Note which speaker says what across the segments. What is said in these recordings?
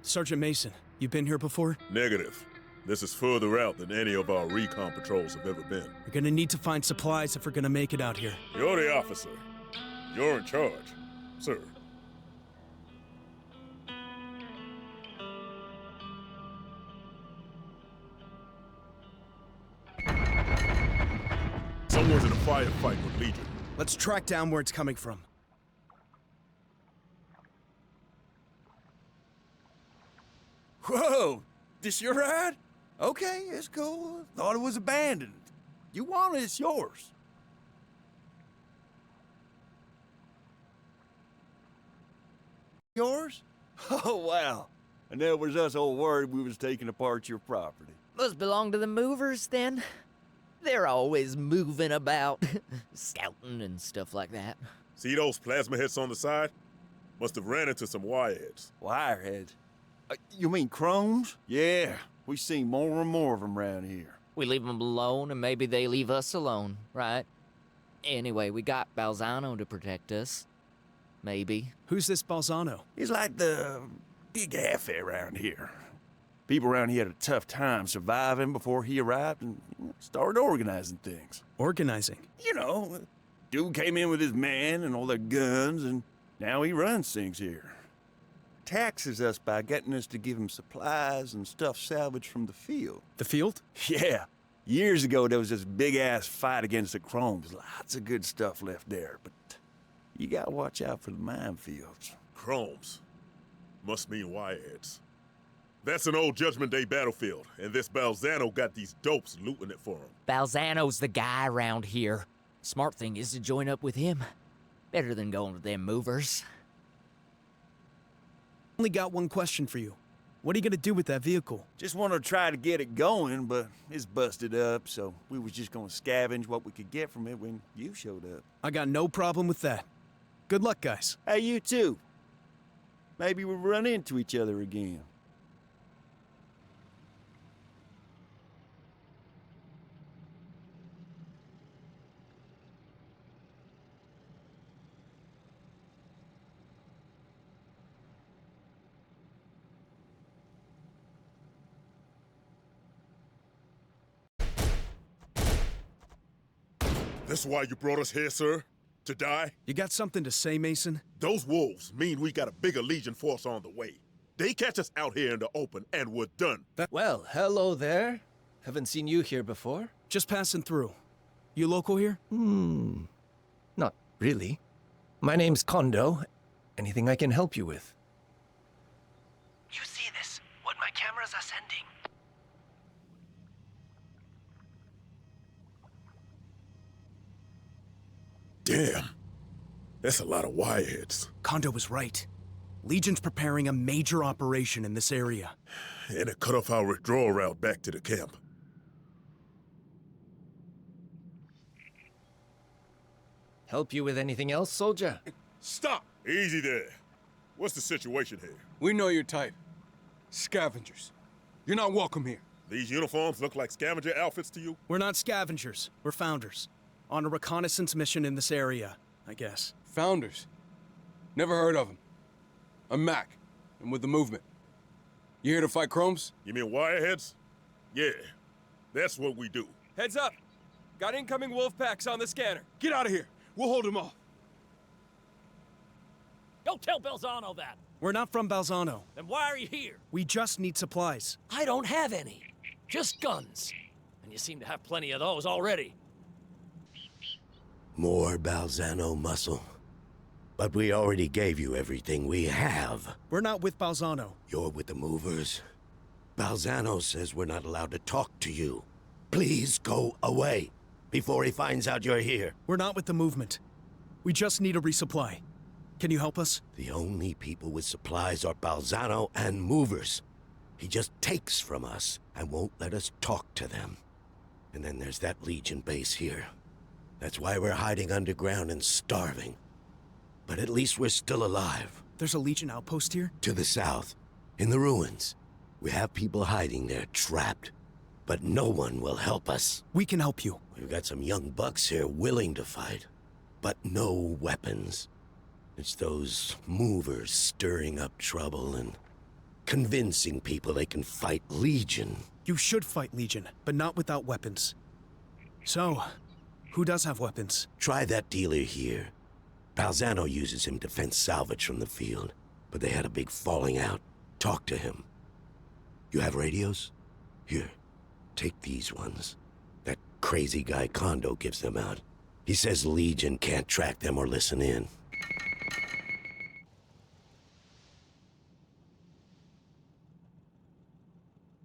Speaker 1: Sergeant Mason, you been here before?
Speaker 2: Negative. This is further out than any of our recon patrols have ever been.
Speaker 1: We're gonna need to find supplies if we're gonna make it out here.
Speaker 2: You're the officer. You're in charge, sir. Someone's in a firefight with Legion.
Speaker 1: Let's track down where it's coming from.
Speaker 3: Whoa! This your ride? Okay, it's cool. Thought it was abandoned. You want it, it's yours. Yours? Oh, wow. And that was us all worried we was taking apart your property.
Speaker 4: Must belong to the movers, then. They're always moving about, scouting and stuff like that.
Speaker 2: See those plasma hits on the side? Must have ran into some wireheads.
Speaker 3: Wireheads? You mean chromes? Yeah, we seen more and more of them around here.
Speaker 4: We leave them alone, and maybe they leave us alone, right? Anyway, we got Balzano to protect us. Maybe.
Speaker 1: Who's this Balzano?
Speaker 3: He's like the big half around here. People around here had a tough time surviving before he arrived and started organizing things.
Speaker 1: Organizing?
Speaker 3: You know, dude came in with his men and all their guns, and now he runs things here. Taxes us by getting us to give him supplies and stuff salvaged from the field.
Speaker 1: The field?
Speaker 3: Yeah. Years ago, there was this big-ass fight against the Chromes. Lots of good stuff left there, but you gotta watch out for the minefields.
Speaker 2: Chromes. Must mean wireheads. That's an old Judgment Day battlefield, and this Balzano got these dopes looting it for him.
Speaker 4: Balzano's the guy around here. Smart thing is to join up with him. Better than going with them movers.
Speaker 1: Only got one question for you. What are you gonna do with that vehicle?
Speaker 3: Just want to try to get it going, but it's busted up, so we was just gonna scavenge what we could get from it when you showed up.
Speaker 1: I got no problem with that. Good luck, guys.
Speaker 3: Hey, you too. Maybe we'll run into each other again.
Speaker 2: This why you brought us here, sir? To die?
Speaker 1: You got something to say, Mason?
Speaker 2: Those wolves mean we got a bigger Legion force on the way. They catch us out here in the open, and we're done.
Speaker 5: Well, hello there. Haven't seen you here before.
Speaker 1: Just passing through. You local here?
Speaker 5: Not really. My name's Kondo. Anything I can help you with? You see this? What my cameras are sending?
Speaker 2: Damn. That's a lot of wireheads.
Speaker 1: Kondo was right. Legion's preparing a major operation in this area.
Speaker 2: And it cut off our withdrawal route back to the camp.
Speaker 5: Help you with anything else, soldier?
Speaker 2: Stop! Easy there. What's the situation here?
Speaker 6: We know your type. Scavengers. You're not welcome here.
Speaker 2: These uniforms look like scavenger outfits to you?
Speaker 1: We're not scavengers. We're founders. On a reconnaissance mission in this area, I guess.
Speaker 6: Founders. Never heard of them. I'm Mac. I'm with the movement. You here to fight Chromes?
Speaker 2: You mean wireheads? Yeah, that's what we do.
Speaker 7: Heads up! Got incoming wolf packs on the scanner.
Speaker 6: Get out of here. We'll hold them off.
Speaker 8: Don't tell Balzano that.
Speaker 1: We're not from Balzano.
Speaker 8: Then why are you here?
Speaker 1: We just need supplies.
Speaker 8: I don't have any. Just guns. And you seem to have plenty of those already.
Speaker 9: More Balzano muscle. But we already gave you everything we have.
Speaker 1: We're not with Balzano.
Speaker 9: You're with the movers. Balzano says we're not allowed to talk to you. Please go away before he finds out you're here.
Speaker 1: We're not with the movement. We just need a resupply. Can you help us?
Speaker 9: The only people with supplies are Balzano and movers. He just takes from us and won't let us talk to them. And then there's that Legion base here. That's why we're hiding underground and starving. But at least we're still alive.
Speaker 1: There's a Legion outpost here?
Speaker 9: To the south, in the ruins. We have people hiding there, trapped. But no one will help us.
Speaker 1: We can help you.
Speaker 9: We've got some young bucks here willing to fight, but no weapons. It's those movers stirring up trouble, and convincing people they can fight Legion.
Speaker 1: You should fight Legion, but not without weapons. So, who does have weapons?
Speaker 9: Try that dealer here. Balzano uses him to fence salvage from the field, but they had a big falling out. Talk to him. You have radios? Here, take these ones. That crazy guy Kondo gives them out. He says Legion can't track them or listen in.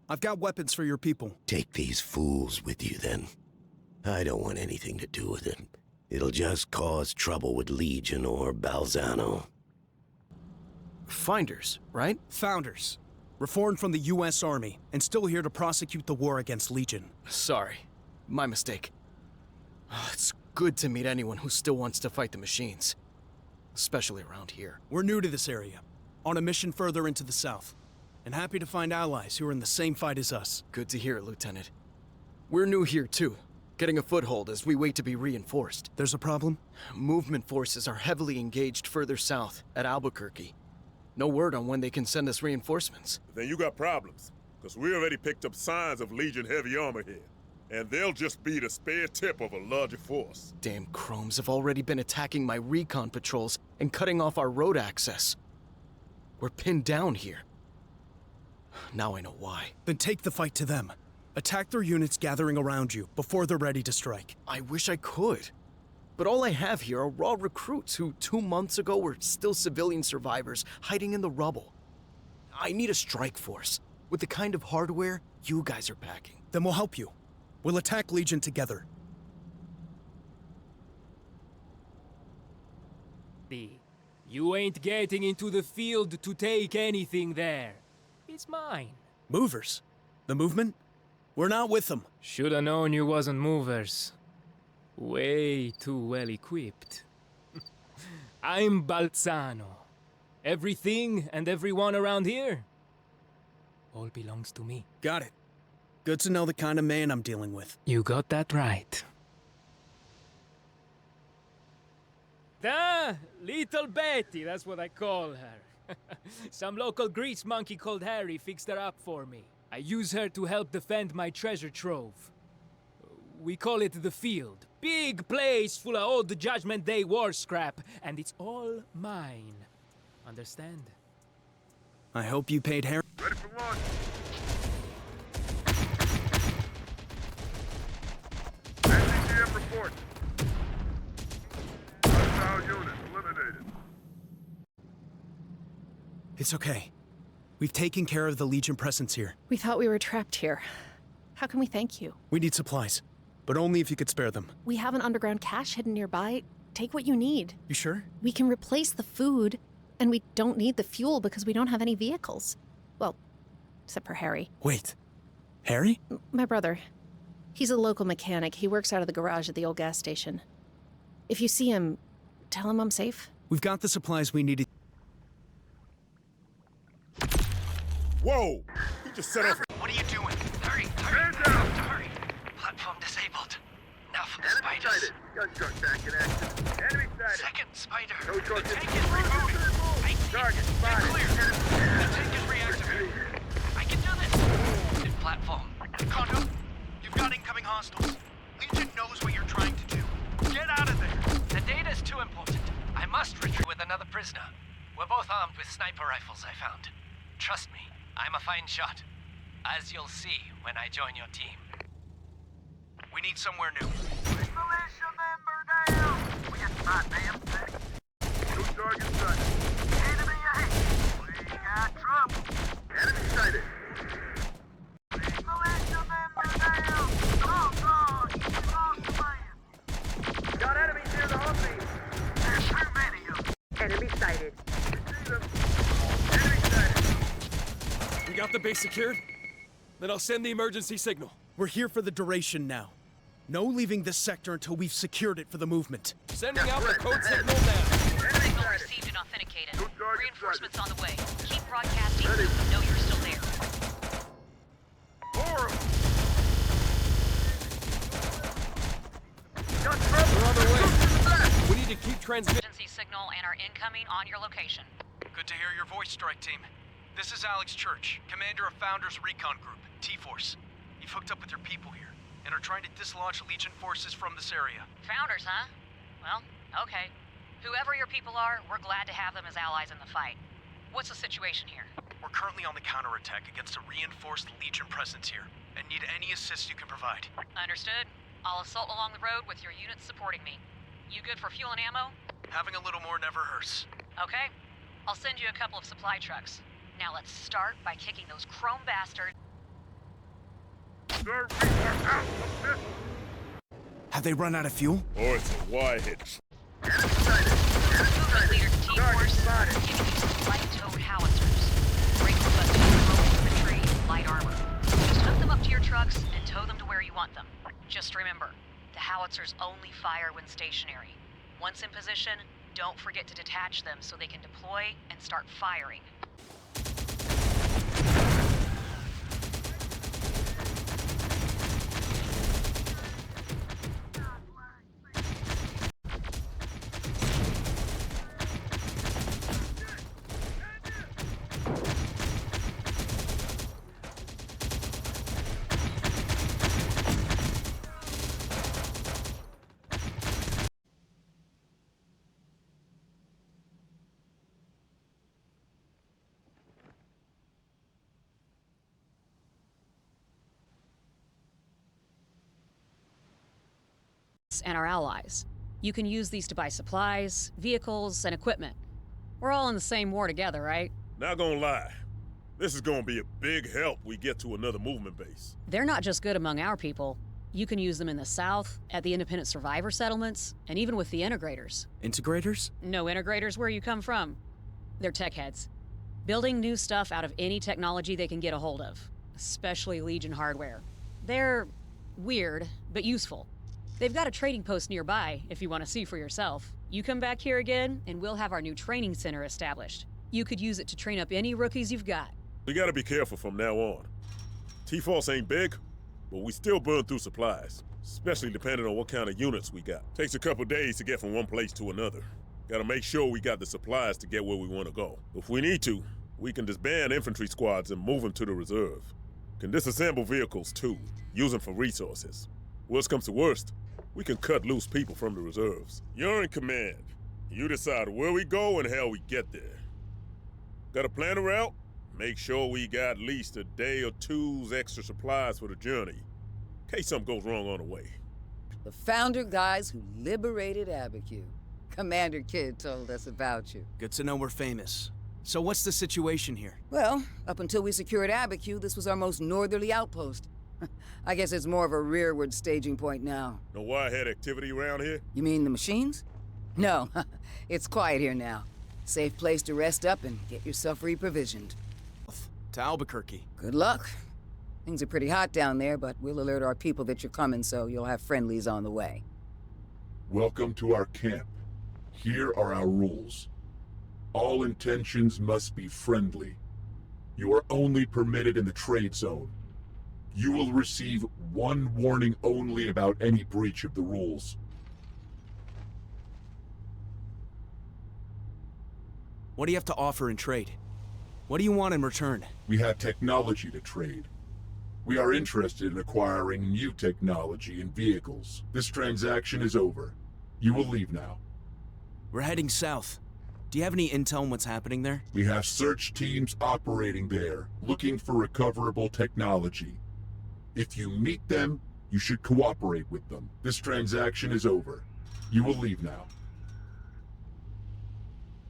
Speaker 1: I've got weapons for your people.
Speaker 9: Take these fools with you, then. I don't want anything to do with it. It'll just cause trouble with Legion or Balzano.
Speaker 5: Finders, right?
Speaker 1: Founders. Reformed from the U.S. Army, and still here to prosecute the war against Legion.
Speaker 5: Sorry. My mistake. It's good to meet anyone who still wants to fight the machines. Especially around here.
Speaker 1: We're new to this area, on a mission further into the south, and happy to find allies who are in the same fight as us.
Speaker 5: Good to hear, Lieutenant. We're new here, too. Getting a foothold as we wait to be reinforced.
Speaker 1: There's a problem?
Speaker 5: Movement forces are heavily engaged further south, at Albuquerque. No word on when they can send us reinforcements.
Speaker 2: Then you got problems, because we already picked up signs of Legion heavy armor here. And they'll just be the spare tip of a larger force.
Speaker 5: Damn chromes have already been attacking my recon patrols and cutting off our road access. We're pinned down here. Now I know why.
Speaker 1: Then take the fight to them. Attack their units gathering around you before they're ready to strike.
Speaker 5: I wish I could. But all I have here are raw recruits who 2 months ago were still civilian survivors hiding in the rubble. I need a strike force with the kind of hardware you guys are packing.
Speaker 1: Then we'll help you. We'll attack Legion together.
Speaker 8: You ain't getting into the field to take anything there. It's mine.
Speaker 1: Movers? The movement? We're not with them.
Speaker 10: Shoulda known you wasn't movers. Way too well equipped. I'm Balzano. Everything and everyone around here all belongs to me.
Speaker 1: Got it. Good to know the kind of man I'm dealing with.
Speaker 10: You got that right.
Speaker 8: Little Betty, that's what I call her. Some local grease monkey called Harry fixed her up for me. I use her to help defend my treasure trove. We call it the field. Big place full of old Judgment Day war scrap, and it's all mine. Understand?
Speaker 1: I hope you paid Harry.
Speaker 2: Ready for launch. NCTF report. Hostile unit eliminated.
Speaker 1: It's okay. We've taken care of the Legion presence here.
Speaker 11: We thought we were trapped here. How can we thank you?
Speaker 1: We need supplies, but only if you could spare them.
Speaker 11: We have an underground cache hidden nearby. Take what you need.
Speaker 1: You sure?
Speaker 11: We can replace the food, and we don't need the fuel because we don't have any vehicles. Well, except for Harry.
Speaker 1: Wait. Harry?
Speaker 11: My brother. He's a local mechanic. He works out of the garage at the old gas station. If you see him, tell him I'm safe.
Speaker 1: We've got the supplies we needed.
Speaker 2: Whoa! He just set off.
Speaker 12: What are you doing? Hurry! Hurry! Hurry! Platform disabled. Now for the spiders.
Speaker 2: Gun truck back in action. Enemy sighted.
Speaker 12: Second spider.
Speaker 2: No
Speaker 12: The
Speaker 2: truck
Speaker 12: tank is removing.
Speaker 2: Target
Speaker 12: You're
Speaker 2: spotted.
Speaker 12: clear. The tank is reactivated. I can do this. New platform. Kondo, you've got incoming hostiles. Legion knows what you're trying to do. Get out of there. The data's too important. I must retreat with another prisoner. We're both armed with sniper rifles I found. Trust me, I'm a fine shot. As you'll see when I join your team. We need somewhere new.
Speaker 13: Militia member down! We got spot, ma'am.
Speaker 2: Two targets sighted.
Speaker 13: Enemy ahead! We got trouble!
Speaker 2: Enemy sighted.
Speaker 13: Militia member down! Oh, God! We lost the man!
Speaker 2: Got enemies near the Humvee.
Speaker 13: There's too many of them!
Speaker 14: Enemy sighted.
Speaker 2: See them. Enemy sighted.
Speaker 7: We got the base secured? Then I'll send the emergency signal.
Speaker 1: We're here for the duration now. No leaving this sector until we've secured it for the movement.
Speaker 7: Sending out the code signal now.
Speaker 14: Signal received and authenticated. Reinforcements on the way. Keep broadcasting so we know you're still there.
Speaker 2: Horrible.
Speaker 7: We're on their way. We need to keep transmitting.
Speaker 14: Emergency signal and are incoming on your location.
Speaker 12: Good to hear your voice, strike team.
Speaker 1: This is Alex Church, commander of Founders Recon Group, T-Force. You've hooked up with your people here, and are trying to dislodge Legion forces from this area.
Speaker 14: Founders, huh? Well, okay. Whoever your people are, we're glad to have them as allies in the fight. What's the situation here?
Speaker 1: We're currently on the counterattack against a reinforced Legion presence here, and need any assist you can provide.
Speaker 14: Understood. I'll assault along the road with your units supporting me. You good for fuel and ammo?
Speaker 1: Having a little more never hurts.
Speaker 14: Okay. I'll send you a couple of supply trucks. Now let's start by kicking those chrome bastards.
Speaker 1: Have they run out of fuel?
Speaker 2: Or it's a wide-hit.
Speaker 14: Movement leader to T-Force. Giving you some light-towed howitzers. Great for busting through infantry, light armor. Just hook them up to your trucks and tow them to where you want them. Just remember, the howitzers only fire when stationary. Once in position, don't forget to detach them so they can deploy and start firing. And our allies. You can use these to buy supplies, vehicles, and equipment. We're all in the same war together, right?
Speaker 2: Not gonna lie, this is gonna be a big help we get to another movement base.
Speaker 14: They're not just good among our people. You can use them in the South, at the independent survivor settlements, and even with the integrators.
Speaker 1: Integrators?
Speaker 14: No integrators where you come from. They're tech heads. Building new stuff out of any technology they can get a hold of, especially Legion hardware. They're weird, but useful. They've got a trading post nearby if you want to see for yourself. You come back here again, and we'll have our new training center established. You could use it to train up any rookies you've got.
Speaker 2: We gotta be careful from now on. T-Force ain't big, but we still burn through supplies, especially depending on what kind of units we got. Takes a couple days to get from one place to another. Gotta make sure we got the supplies to get where we want to go. If we need to, we can disband infantry squads and move them to the reserve. Can disassemble vehicles too, use them for resources. Worst comes to worst, we can cut loose people from the reserves. You're in command. You decide where we go and how we get there. Got to plan a route? Make sure we got at least a day or two's extra supplies for the journey, in case something goes wrong on the way.
Speaker 15: The founder guys who liberated Abiquiu. Commander Kidd told us about you.
Speaker 1: Good to know we're famous. So what's the situation here?
Speaker 15: Well, up until we secured Abiquiu, this was our most northerly outpost. I guess it's more of a rearward staging point now.
Speaker 2: No wirehead activity around here?
Speaker 15: You mean the machines? No, it's quiet here now. Safe place to rest up and get yourself reprovisioned.
Speaker 1: To Albuquerque.
Speaker 15: Good luck. Things are pretty hot down there, but we'll alert our people that you're coming so you'll have friendlies on the way.
Speaker 16: Welcome to our camp. Here are our rules. All intentions must be friendly. You are only permitted in the trade zone. You will receive one warning only about any breach of the rules.
Speaker 1: What do you have to offer in trade? What do you want in return?
Speaker 16: We have technology to trade. We are interested in acquiring new technology and vehicles. This transaction is over. You will leave now.
Speaker 1: We're heading south. Do you have any intel on what's happening there?
Speaker 16: We have search teams operating there, looking for recoverable technology. If you meet them, you should cooperate with them. This transaction is over. You will leave now.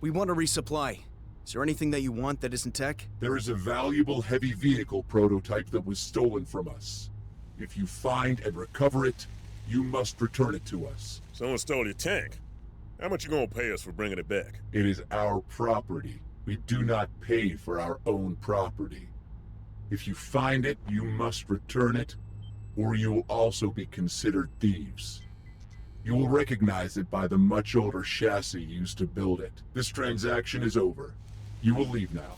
Speaker 1: We want to resupply. Is there anything that you want that isn't tech?
Speaker 16: There is a valuable heavy vehicle prototype that was stolen from us. If you find and recover it, you must return it to us.
Speaker 2: Someone stole your tank. How much you gonna pay us for bringing it back?
Speaker 16: It is our property. We do not pay for our own property. If you find it, you must return it, or you will also be considered thieves. You will recognize it by the much older chassis used to build it. This transaction is over. You will leave now.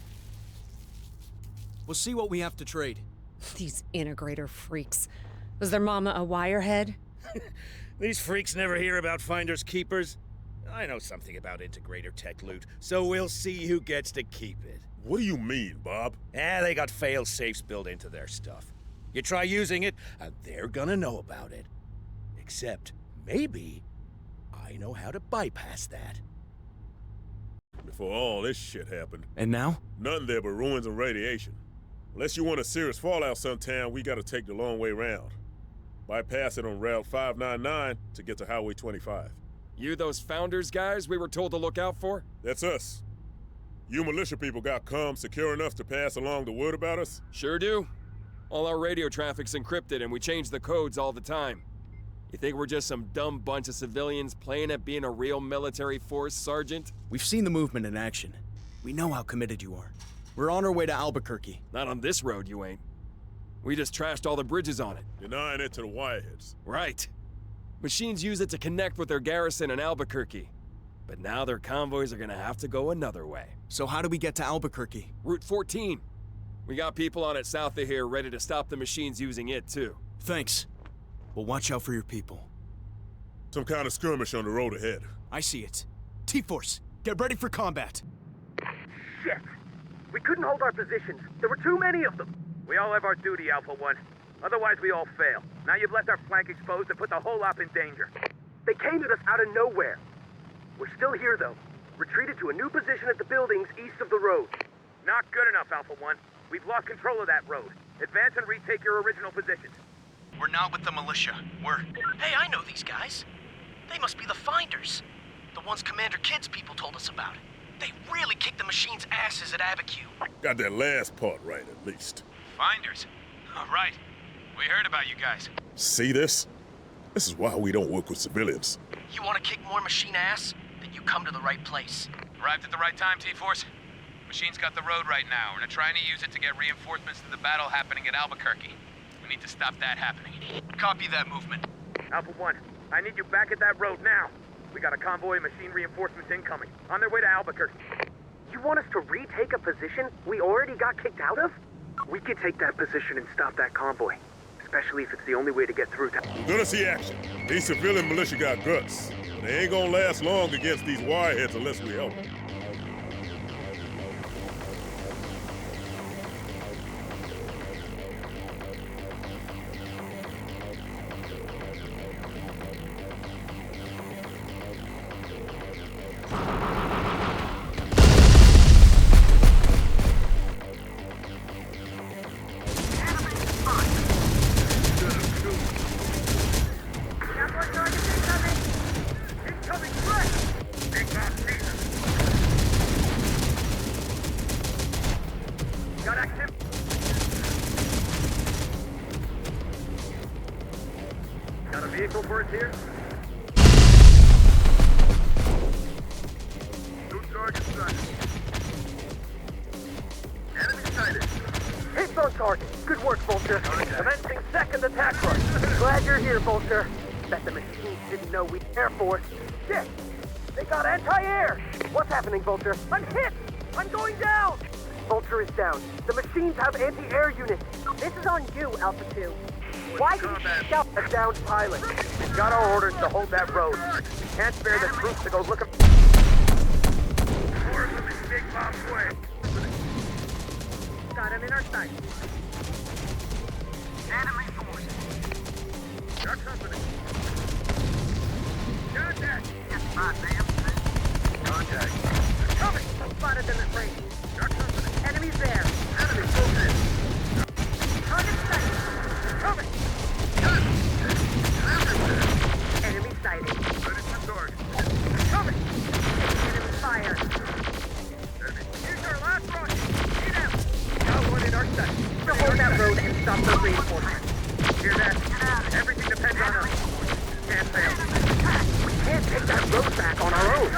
Speaker 1: We'll see what we have to trade.
Speaker 17: These integrator freaks. Was their mama a wirehead?
Speaker 18: These freaks never hear about finders keepers. I know something about integrator tech loot, so we'll see who gets to keep it.
Speaker 2: What do you mean, Bob?
Speaker 18: They got fail-safes built into their stuff. You try using it, and they're gonna know about it. Except, maybe, I know how to bypass that.
Speaker 2: Before all this shit happened.
Speaker 5: And now?
Speaker 2: Nothing there but ruins and radiation. Unless you want a serious fallout sometime, we gotta take the long way round. Bypass it on Route 599 to get to Highway 25.
Speaker 7: You those Founders guys we were told to look out for?
Speaker 2: That's us. You militia people got comms secure enough to pass along the word about us?
Speaker 7: Sure do. All our radio traffic's encrypted and we change the codes all the time. You think we're just some dumb bunch of civilians playing at being a real military force, Sergeant?
Speaker 5: We've seen the movement in action. We know how committed you are. We're on our way to Albuquerque.
Speaker 7: Not on this road, you ain't. We just trashed all the bridges on it.
Speaker 2: Denying it to the wireheads.
Speaker 7: Right. Machines use it to connect with their garrison in Albuquerque. But now their convoys are gonna have to go another way.
Speaker 5: So how do we get to Albuquerque?
Speaker 7: Route 14. We got people on it south of here ready to stop the machines using it, too.
Speaker 5: Thanks. Well, watch out for your people.
Speaker 2: Some kind of skirmish on the road ahead.
Speaker 5: I see it. T-Force, get ready for combat.
Speaker 12: Shit! We couldn't hold our positions. There were too many of them. We all have our duty, Alpha 1. Otherwise, we all fail. Now you've left our flank exposed and put the whole op in danger. They came at us out of nowhere. We're still here, though. Retreated to a new position at the buildings east of the road. Not good enough, Alpha 1. We've lost control of that road. Advance and retake your original positions.
Speaker 1: We're not with the militia.
Speaker 12: Hey, I know these guys. They must be the Finders. The ones Commander Kidd's people told us about. They really kicked the machine's asses at Abiquiu.
Speaker 2: Got that last part right, at least.
Speaker 1: Finders. All right. We heard about you guys.
Speaker 2: See this? This is why we don't work with civilians.
Speaker 12: You want to kick more machine ass? Then you come to the right place.
Speaker 1: Arrived at the right time, T-Force. Machine's got the road right now, and they're trying to use it to get reinforcements to the battle happening at Albuquerque. We need to stop that happening. Copy that movement.
Speaker 12: Alpha 1, I need you back at that road now. We got a convoy of machine reinforcements incoming, on their way to Albuquerque. You want us to retake a position we already got kicked out of? We could take that position and stop that convoy, especially if it's the only way to get through to...
Speaker 2: We're gonna see action. These civilian militia got guts. But they ain't gonna last long against these wireheads unless we help them.
Speaker 12: Vehicle for us here? New target sighted. Enemy sighted. Hits on target. Good work, Vulture. Commencing second attack run. Glad you're here, Vulture. Bet the machines didn't know we'd Air Force. Shit! They got anti-air! What's happening, Vulture? I'm hit! I'm going down! Vulture is down. The machines have anti-air units. This is on you, Alpha 2. Why did you scout a downed pilot? We've got our orders to hold that road. We can't spare the troops to go looking for the big bomb's way. Got him in our sight. Enemy force. Your company. Contact. Yes, my damn. Contact. Coming. Spotted them at range. Your company. Enemies there. Enemy focus. Target sighted. Coming. Enemy sighted. Ready for target. Coming! Enemy fire. Enemy. Here's our last rocket. Get out. Got one in our sight. To hold that road and stop the reinforcements. Hear that? Everything depends on us. Can't fail. We can't take that road back on our own.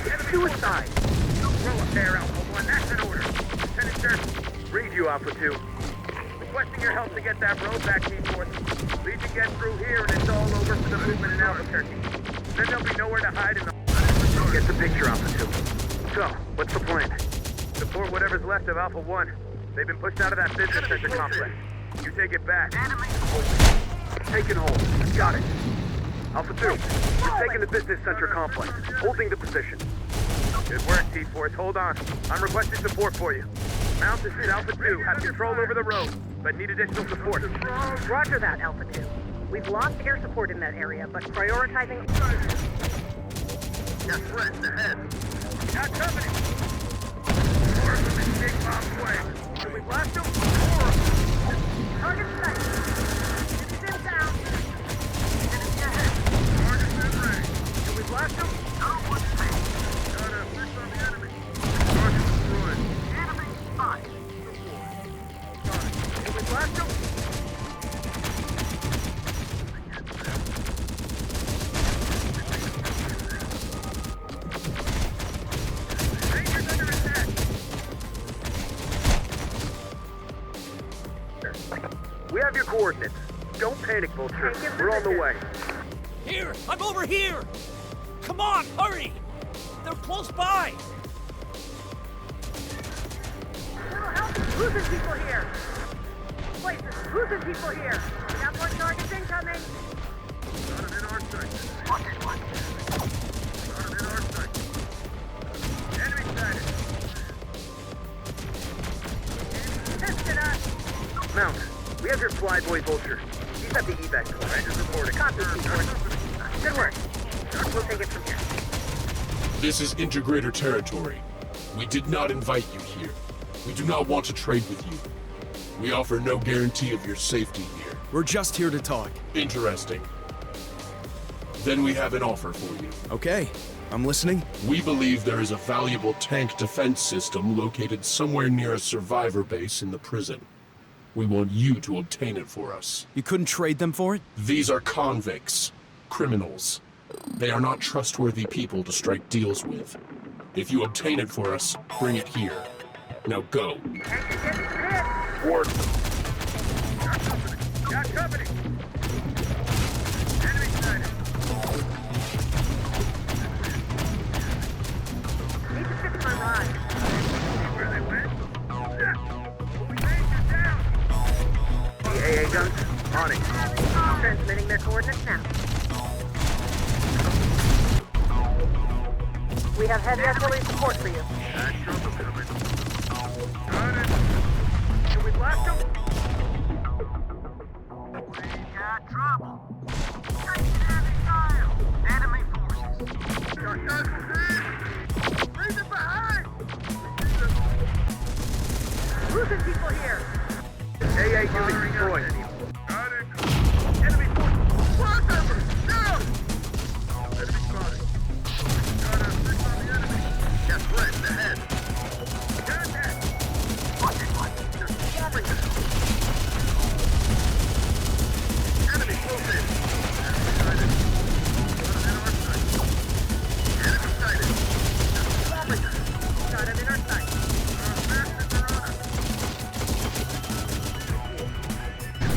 Speaker 12: It's suicide. Throw up there, Alpha 1. That's an order. Lieutenant Sir. Read you, Alpha 2. Requesting your help to get that road back, T-Force. Legion gets through here and it's all over for the movement in Albuquerque. Then there'll be nowhere to hide in the... Get the picture, Alpha 2. So, what's the plan? Support whatever's left of Alpha 1. They've been pushed out of that business center complex. You take it back. Taking hold. Got it. Alpha 2, you're taking the business center complex. Holding the position. Good work, T-Force. Hold on. I'm requesting support for you. Mount this is Alpha 2. Have control over the road, but need additional support.
Speaker 19: Roger that, Alpha 2. We've lost air support in that area, but prioritizing...
Speaker 12: Got threats ahead. Got company. Big bomb's way. Can we blast them?
Speaker 19: Target sight. Enemy down.
Speaker 12: Enemy ahead. Target's in range. Can we blast them? No one safe. Got a fix on the enemy. Target destroyed.
Speaker 19: Enemy spotted.
Speaker 12: Can we blast them? Danger's under attack. We have your coordinates. Don't panic, Vulture. We're on the way.
Speaker 18: Here! I'm over here! Come on, hurry! They're close by!
Speaker 19: Losing people here. Places, losing people here. We got more targets incoming.
Speaker 12: Got him in our sight. Got him in our sight. Enemy sighted.
Speaker 19: Tested us.
Speaker 12: Mount, we have your flyboy Vulture. He's at the evac point. Just reporting.
Speaker 19: Copy, Seaport. Good work. We'll take it from here.
Speaker 16: This is Integrator territory. We did not invite you here. We do not want to trade with you. We offer no guarantee of your safety here.
Speaker 5: We're just here to talk.
Speaker 16: Interesting. Then we have an offer for you.
Speaker 5: Okay, I'm listening.
Speaker 16: We believe there is a valuable tank defense system located somewhere near a survivor base in the prison. We want you to obtain it for us.
Speaker 5: You couldn't trade them for it?
Speaker 16: These are convicts, criminals. They are not trustworthy people to strike deals with. If you obtain it for us, bring it here. Now go. Ward.
Speaker 12: Got company. Enemy sighted.
Speaker 19: Need to fix my ride.
Speaker 12: Where they went? We Ranger down. The AA guns on it.
Speaker 19: Transmitting their coordinates now. We have heavy artillery support for you.
Speaker 12: That trouble coming. Got it. Can we blast them?
Speaker 13: We got trouble. Taking heavy fire. Enemy forces.
Speaker 12: Got casualties. Leave them behind.
Speaker 19: Losing people here.
Speaker 12: AA unit destroyed. Got it. Enemy forces. Squad members, down. Enemy spotted. Got a fix on the enemy. Got threats ahead. Contact. They're swarming us. Enemy close in. Enemy sighted. Got him in our sight. Enemy sighted. They're swarming us.
Speaker 19: Got him in our sight.
Speaker 12: Our bastards are on us.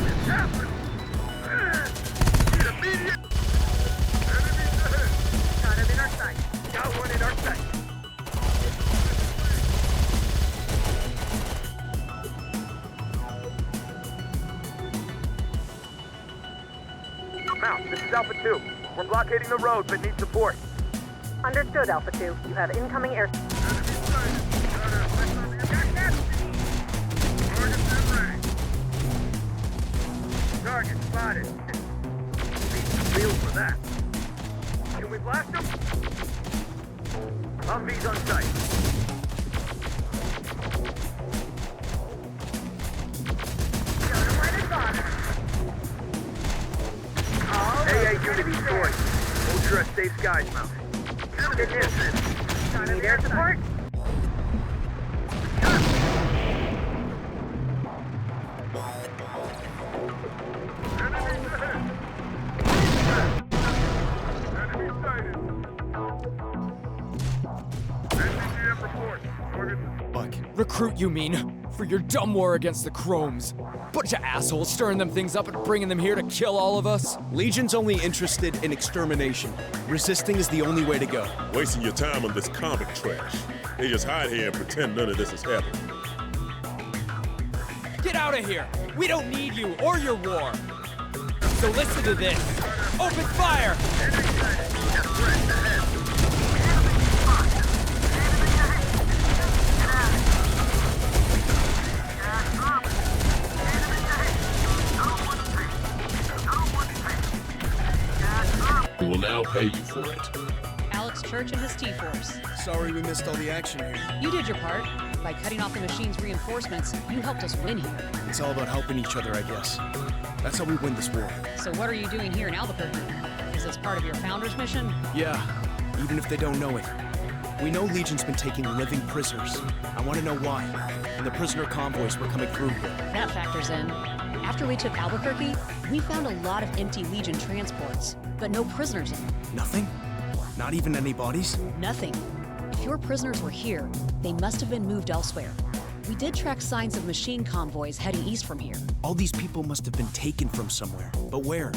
Speaker 12: It's happening. Need immediate. Enemies ahead.
Speaker 19: Got him in our sight.
Speaker 12: Got one in our sight. Mount, this is Alpha 2. We're blockading the road, but need support.
Speaker 19: Understood, Alpha 2. You have incoming air...
Speaker 12: Target spotted. Need some wheels for that. Can we blast them? Humvee's on sight. AA unit destroyed. Ultra safe skies, Mount. Good news.
Speaker 19: Need air support?
Speaker 5: Recruit, you mean? For your dumb war against the Chromes. Bunch of assholes stirring them things up and bringing them here to kill all of us.
Speaker 20: Legion's only interested in extermination. Resisting is the only way to go.
Speaker 2: Wasting your time on this convict trash. They just hide here and pretend none of this is happening.
Speaker 5: Get out of here! We don't need you or your war! So listen to this. Open fire!
Speaker 16: We will now pay you for it.
Speaker 14: Alex Church and his T-Force.
Speaker 20: Sorry we missed all the action here.
Speaker 14: You did your part. By cutting off the machine's reinforcements, you helped us win here.
Speaker 20: It's all about helping each other, I guess. That's how we win this war.
Speaker 14: So what are you doing here in Albuquerque? Is this part of your founder's mission?
Speaker 20: Yeah, even if they don't know it. We know Legion's been taking living prisoners. I want to know why. And the prisoner convoys were coming through here.
Speaker 14: That factors in. After we took Albuquerque, we found a lot of empty Legion transports, but no prisoners in them.
Speaker 20: Nothing? Not even any bodies?
Speaker 14: Nothing. If your prisoners were here, they must have been moved elsewhere. We did track signs of machine convoys heading east from here.
Speaker 20: All these people must have been taken from somewhere. But where?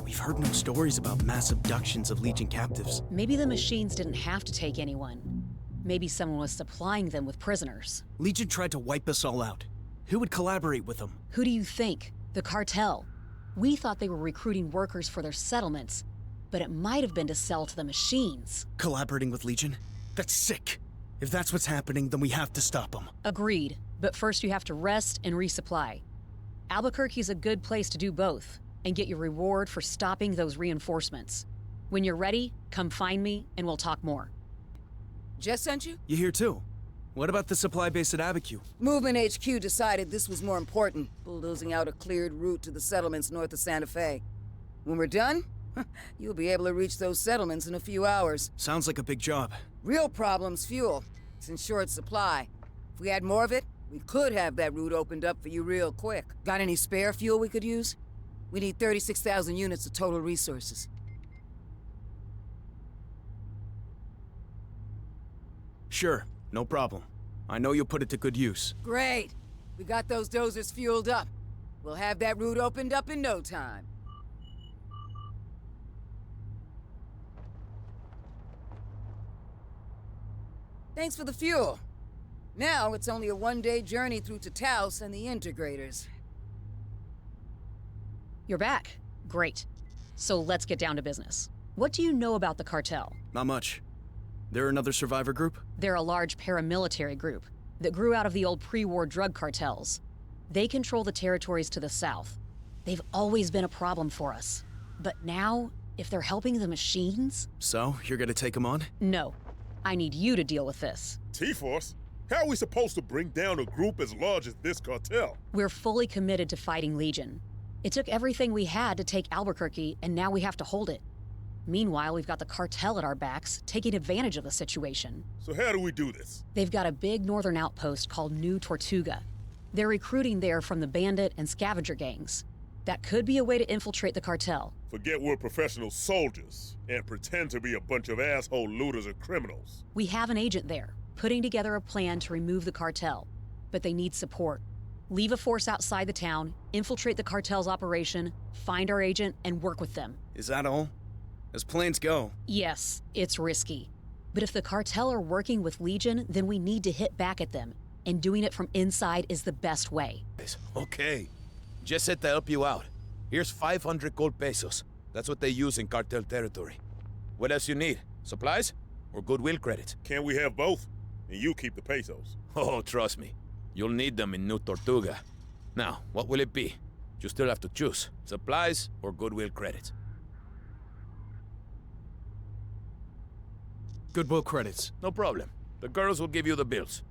Speaker 20: We've heard no stories about mass abductions of Legion captives.
Speaker 14: Maybe the machines didn't have to take anyone. Maybe someone was supplying them with prisoners.
Speaker 20: Legion tried to wipe us all out. Who would collaborate with them?
Speaker 14: Who do you think? The cartel. We thought they were recruiting workers for their settlements, but it might have been to sell to the machines.
Speaker 20: Collaborating with Legion? That's sick. If that's what's happening, then we have to stop them.
Speaker 14: Agreed, but first you have to rest and resupply. Albuquerque's a good place to do both, and get your reward for stopping those reinforcements. When you're ready, come find me and we'll talk more.
Speaker 15: Jess sent you?
Speaker 20: You here too? What about the supply base at Abiquiu?
Speaker 15: Movement HQ decided this was more important, bulldozing out a cleared route to the settlements north of Santa Fe. When we're done, you'll be able to reach those settlements in a few hours.
Speaker 20: Sounds like a big job.
Speaker 15: Real problem's fuel. It's in short supply. If we had more of it, we could have that route opened up for you real quick. Got any spare fuel we could use? We need 36,000 units of total resources.
Speaker 20: Sure, no problem. I know you'll put it to good use.
Speaker 15: Great. We got those dozers fueled up. We'll have that route opened up in no time. Thanks for the fuel. Now it's only a one-day journey through to Taos and the Integrators.
Speaker 14: You're back. Great. So let's get down to business. What do you know about the cartel?
Speaker 20: Not much. They're another survivor group?
Speaker 14: They're a large paramilitary group that grew out of the old pre-war drug cartels. They control the territories to the south. They've always been a problem for us. But now, if they're helping the machines...
Speaker 20: So, you're gonna take them on?
Speaker 14: No. I need you to deal with this.
Speaker 2: T-Force? How are we supposed to bring down a group as large as this cartel?
Speaker 14: We're fully committed to fighting Legion. It took everything we had to take Albuquerque, and now we have to hold it. Meanwhile, we've got the cartel at our backs, taking advantage of the situation.
Speaker 2: So how do we do this?
Speaker 14: They've got a big northern outpost called New Tortuga. They're recruiting there from the bandit and scavenger gangs. That could be a way to infiltrate the cartel.
Speaker 2: Forget we're professional soldiers and pretend to be a bunch of asshole looters or criminals.
Speaker 14: We have an agent there, putting together a plan to remove the cartel. But they need support. Leave a force outside the town, infiltrate the cartel's operation, find our agent, and work with them.
Speaker 20: Is that all? As plans go.
Speaker 14: Yes, it's risky. But if the cartel are working with Legion, then we need to hit back at them. And doing it from inside is the best way.
Speaker 21: Okay. Just said to help you out. Here's 500 gold pesos. That's what they use in cartel territory. What else you need? Supplies? Or goodwill credits?
Speaker 2: Can't we have both? And you keep the pesos.
Speaker 21: Oh, trust me. You'll need them in New Tortuga. Now, what will it be? You still have to choose. Supplies or goodwill credits.
Speaker 20: Goodwill credits.
Speaker 21: No problem. The girls will give you the bills.